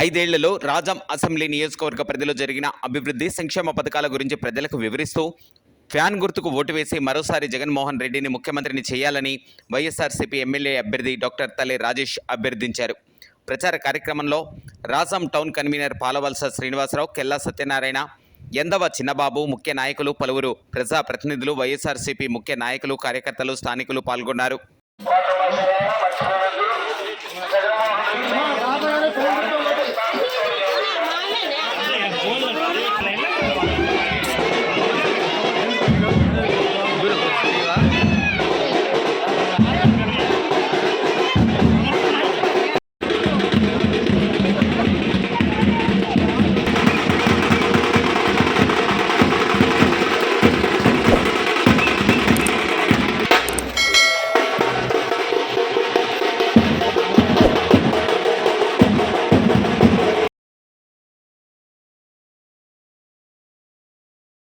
ఐదేళ్లలో రాజం అసెంబ్లీ నియోజకవర్గ పరిధిలో జరిగిన అభివృద్ధి సంక్షేమ పథకాల గురించి ప్రజలకు వివరిస్తూ ఫ్యాన్ గుర్తుకు ఓటు వేసి మరోసారి జగన్మోహన్ రెడ్డిని ముఖ్యమంత్రిని చేయాలని వైఎస్ఆర్సీపీ ఎమ్మెల్యే అభ్యర్థి డాక్టర్ తల్లి రాజేష్ అభ్యర్థించారు. ప్రచార కార్యక్రమంలో రాజం టౌన్ కన్వీనర్ పాలవలస శ్రీనివాసరావు, కెల్లా సత్యనారాయణ, ఎందవ చిన్నబాబు, ముఖ్య నాయకులు, పలువురు ప్రజాప్రతినిధులు, వైఎస్ఆర్సీపీ ముఖ్య నాయకులు, కార్యకర్తలు, స్థానికులు పాల్గొన్నారు.